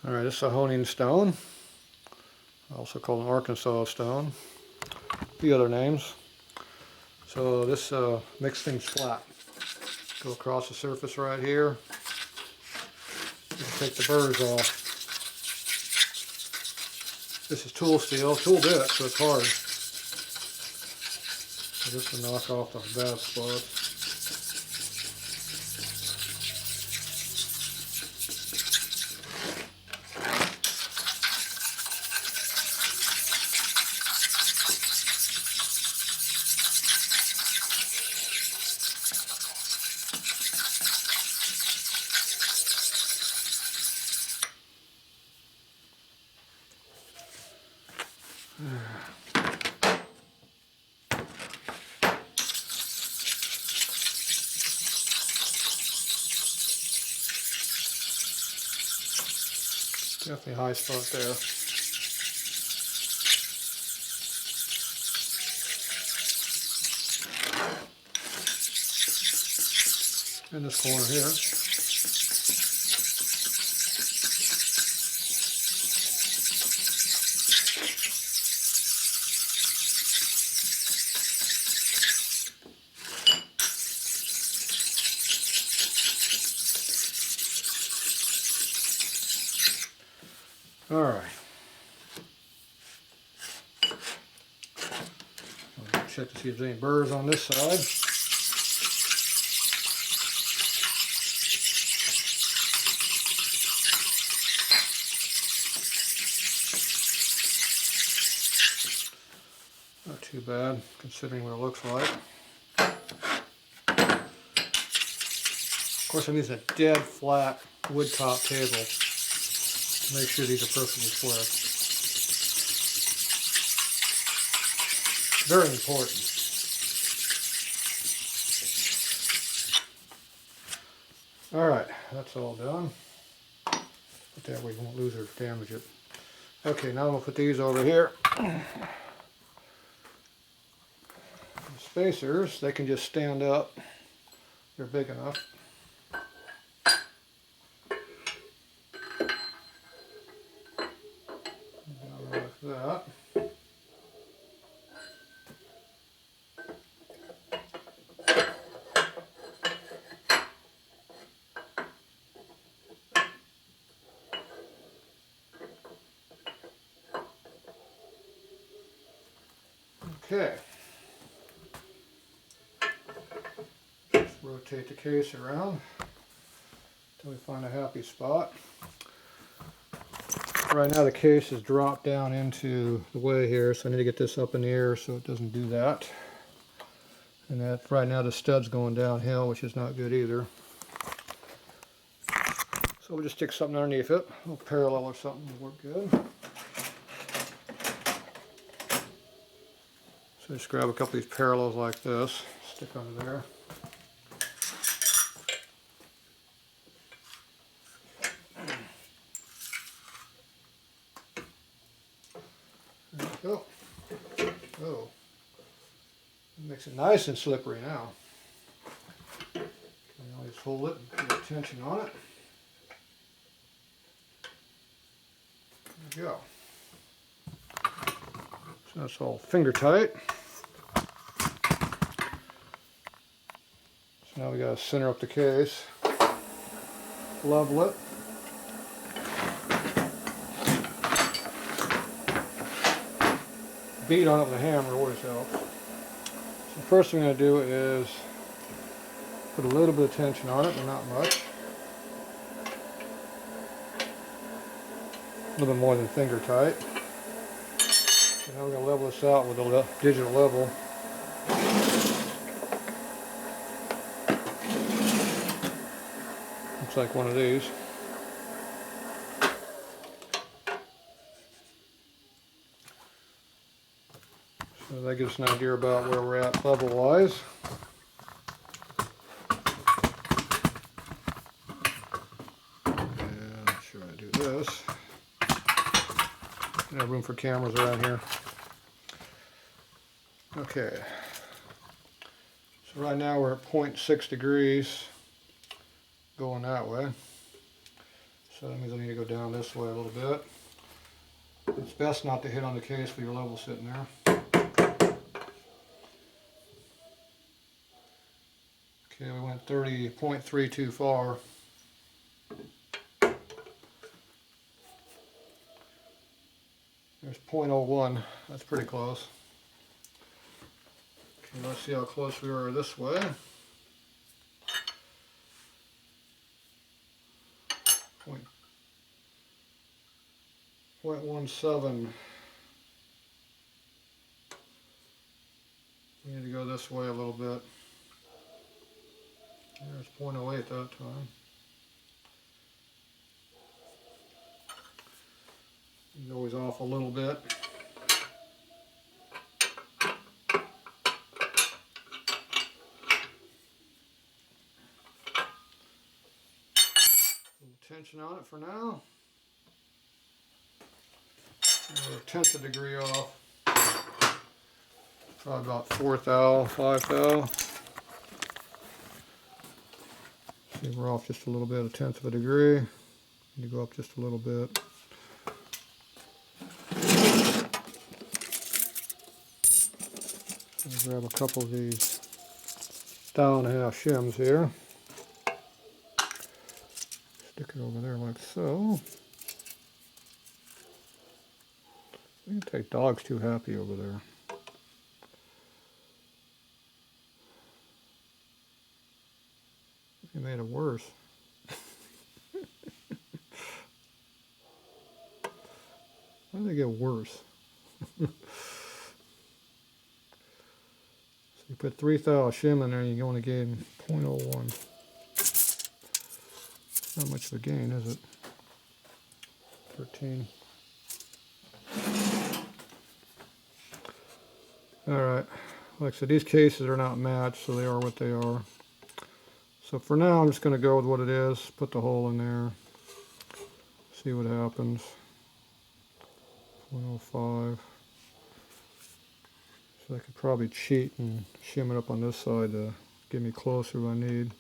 Alright, this is a honing stone, also called an Arkansas stone. A few other names. So this makes things flat. Go across the surface right here. Take the burrs off. This is tool steel, tool bit, so it's hard. So this will knock off the bad spots. Definitely a high spot there. In this corner here. All right. I'll check to see if there's any burrs on this side. Not too bad, considering what it looks like. Of course, I'm using a dead flat wood top table to make sure these are perfectly flat. Very important. Alright, that's all done. But that way we won't lose or damage it. Okay, now I'm going to put these over here. The spacers, they can just stand up. They're big enough. Like that. Okay. Just rotate the case around until we find a happy spot. Right now the case is dropped down into the way here, so I need to get this up in the air so it doesn't do that. And that right now the stud's going downhill, which is not good either. So we'll just stick something underneath it, a little parallel or something will work good. So just grab a couple of these parallels like this, stick under there. There we go. Oh, it makes it nice and slippery now. You can always hold it and put tension on it. There we go. So that's all finger tight. So now we got to center up the case, level it. Beat on it with a hammer always helps. So first thing I'm going to do is put a little bit of tension on it, but not much. A little bit more than finger tight. So now we're going to level this out with a digital level. Looks like one of these. So that gives us an idea about where we're at level-wise. And I'm sure I do this. I have room for cameras around here. Okay. So right now we're at 0.6 degrees going that way. So So that means I need to go down this way a little bit. It's best not to hit on the case with your level sitting there. Okay, we went 30.3 too far. There's 0.01, that's pretty close. Okay, let's see how close we are this way. 0.17. We need to go this way a little bit. There's 0.08 that time. He's always off a little bit. A little tension on it for now. We're a tenth of a degree off. Probably about 4 thou, 5 thou. See, we're off just a little bit, a tenth of a degree. Need to go up just a little bit. Grab a couple of these 1.5 thou shims here. Stick it over there like so. I can take dog's too happy over there. He made it worse. Why did they get worse? So you put 3 thou shim in there and you only gain 0.01. Not much of a gain, is it? 13. Alright, like I said, these cases are not matched, so they are what they are. So for now, I'm just going to go with what it is, put the hole in there, see what happens. 0.05. So I could probably cheat and shim it up on this side to get me closer if I need.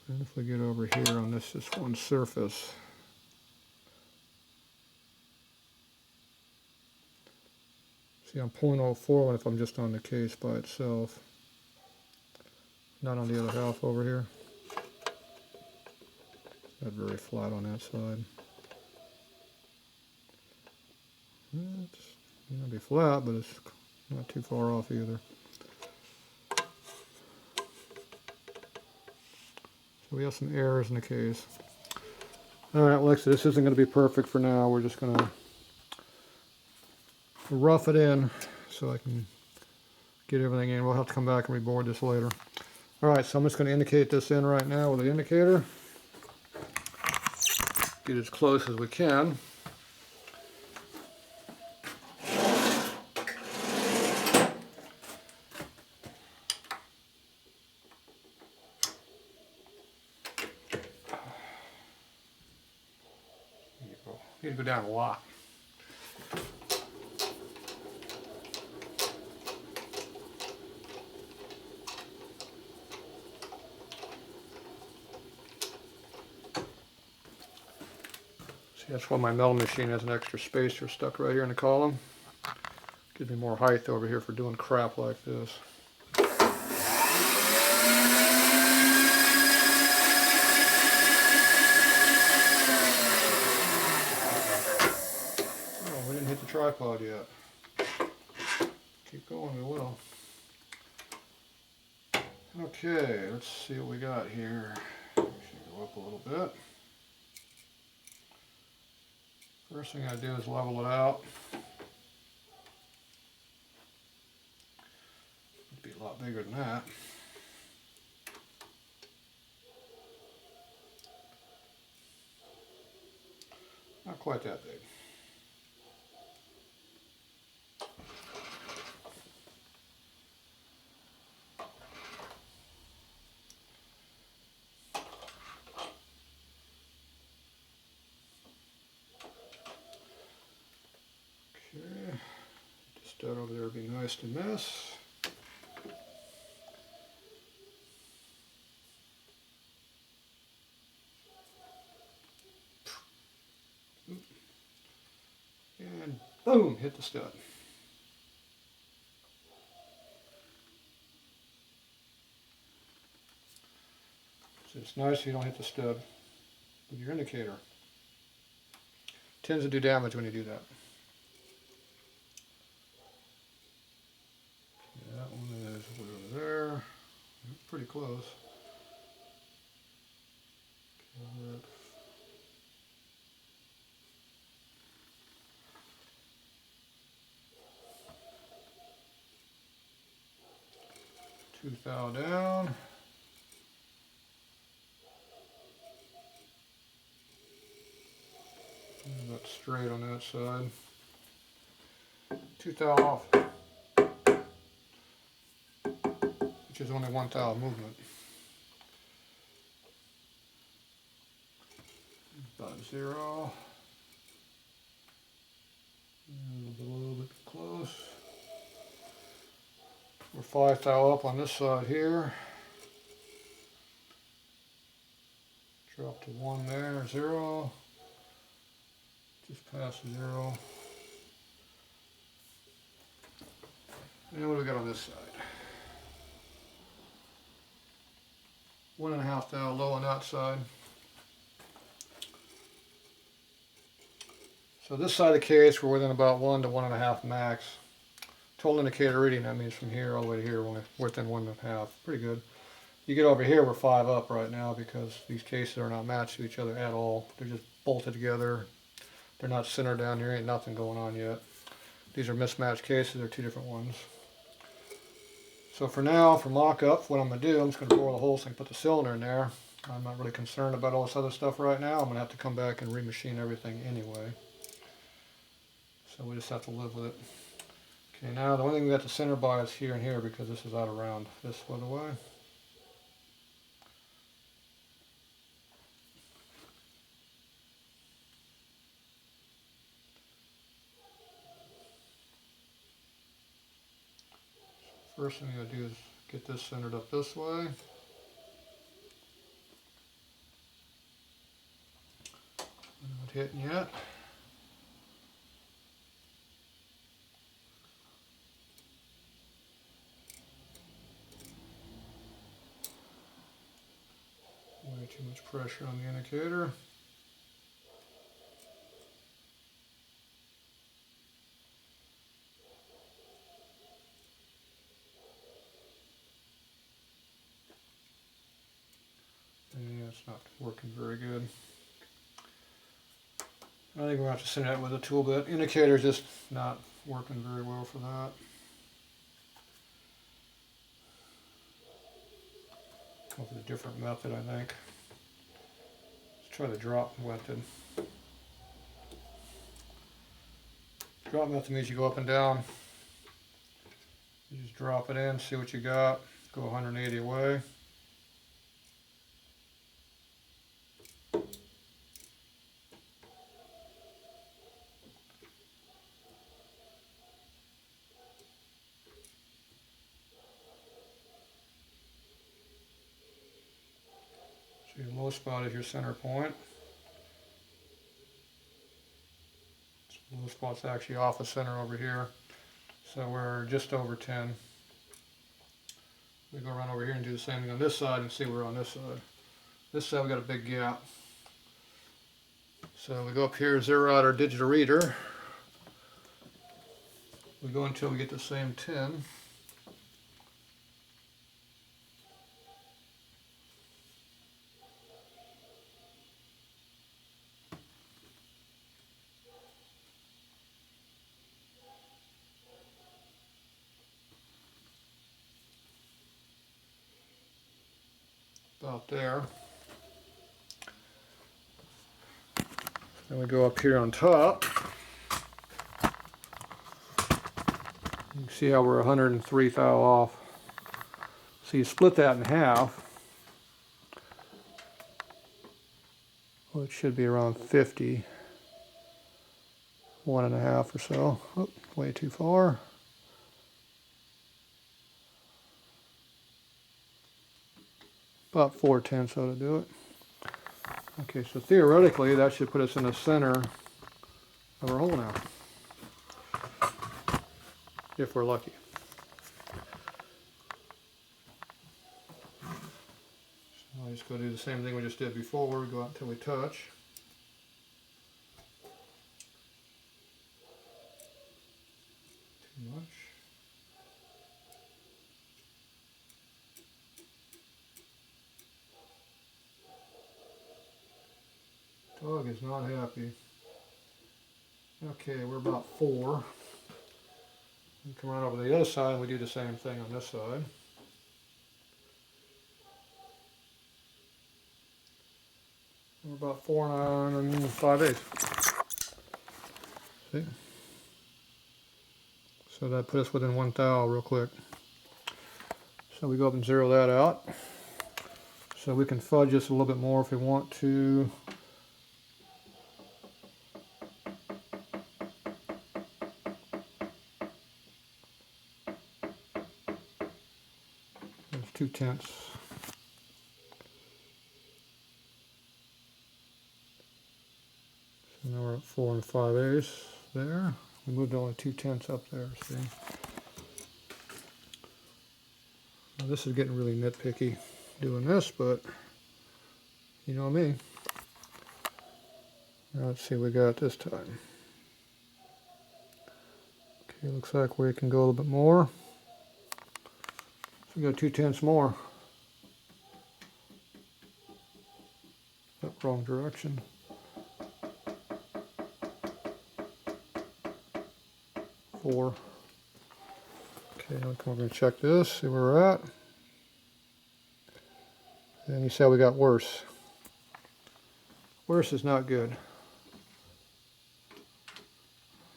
And if we get over here on this just one surface, see, I'm 0.04 if I'm just on the case by itself, not on the other half over here. Not very flat on that side. It's going to be flat, but it's not too far off either. So we have some errors in the case. Alright, Alexa, this isn't going to be perfect for now. We're just going to rough it in so I can get everything in. We'll have to come back and reboard this later. Alright, so I'm just going to indicate this in right now with the indicator. Get as close as we can. Need to go down a lot. See, that's why my milling machine has an extra spacer stuck right here in the column. Gives me more height over here for doing crap like this. Hit the tripod yet. Keep going, we will. Okay, let's see what we got here. We should go up a little bit. First thing I do is level it out. It'd be a lot bigger than that. Not quite that big. Okay, the stud over there would be nice to miss. Boom, hit the stud. So it's nice if you don't hit the stud with your indicator. It tends to do damage when you do that. Okay, that one is over there. Pretty close. Okay, 2 thou down. That's straight on that side. 2 thou off, which is only 1 thou movement. About 0. A little bit close. We're 5 thou up on this side here. Drop to 1 there, 0. Just past 0. And what do we got on this side? 1.5 thou low on that side. So this side of the case, we're within about 1 to 1.5 max. Total indicator reading, that means from here all the way to here, we're within 1.5. Pretty good. You get over here, we're 5 up right now because these cases are not matched to each other at all. They're just bolted together. They're not centered down here, ain't nothing going on yet. These are mismatched cases, they're 2 different ones. So for now, for mock-up, what I'm going to do, I'm just going to bore the hole so I can put the cylinder in there. I'm not really concerned about all this other stuff right now. I'm going to have to come back and remachine everything anyway. So we just have to live with it. Okay, now the only thing we got to center by is here and here because this is out around this other way. First thing I'm going to do is get this centered up this way. Not hitting yet. Way too much pressure on the indicator. Yeah, it's not working very good. I think we're going to have to center that with a tool bit. Indicator's just not working very well for that. Come up with a different method, I think. Let's try the drop method. Drop method means you go up and down. You just drop it in, see what you got, go 180 away. So your low spot is your center point. The low spot's actually off the center over here. So we're just over 10. We go around over here and do the same thing on this side and see we're on this side. This side we got a big gap. So we go up here, zero out our digital reader. We go until we get the same 10. About there. Then we go up here on top. You can see how we're 103 thou off. So you split that in half. Well, it should be around 50. 1.5 or so. Oh, way too far. About 4/10 so to do it. Okay, so theoretically that should put us in the center of our hole now. if we're lucky. So I just go do the same thing we just did before. We go out until we touch. Too much. Dog is not happy. Okay, we're about 4. We come right over to the other side and we do the same thing on this side. We're about 4 5/8. See? So that put us within 1 thou real quick. So we go up and zero that out. So we can fudge this a little bit more if we want to. There's 2/10. So now we're at 4 5/8 there. We moved only 2/10 up there, see? Now this is getting really nitpicky doing this, but you know me. Now let's see what we got this time. Okay, looks like we can go a little bit more. So we got 2/10 more. Up wrong direction. Four. Okay, I'll come over and check this, see where we're at. And you said we got worse. Worse is not good.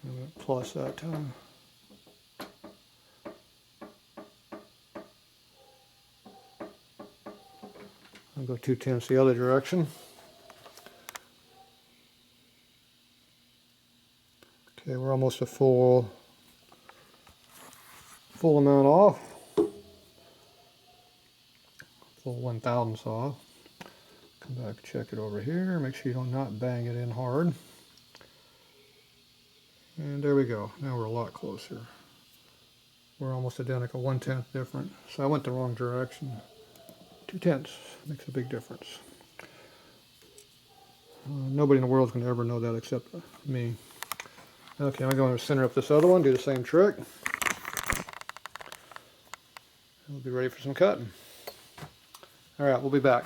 I'm going to plus that time. I'll go 2/10 the other direction. Okay, we're almost a full amount off. Full 1/1000 off. Come back, check it over here. Make sure you don't not bang it in hard. And there we go. Now we're a lot closer. We're almost identical, 1/10 different. So I went the wrong direction. 2/10 makes a big difference. Nobody in the world is going to ever know that except me. Okay, I'm going to center up this other one, do the same trick. We'll be ready for some cutting. All right, we'll be back.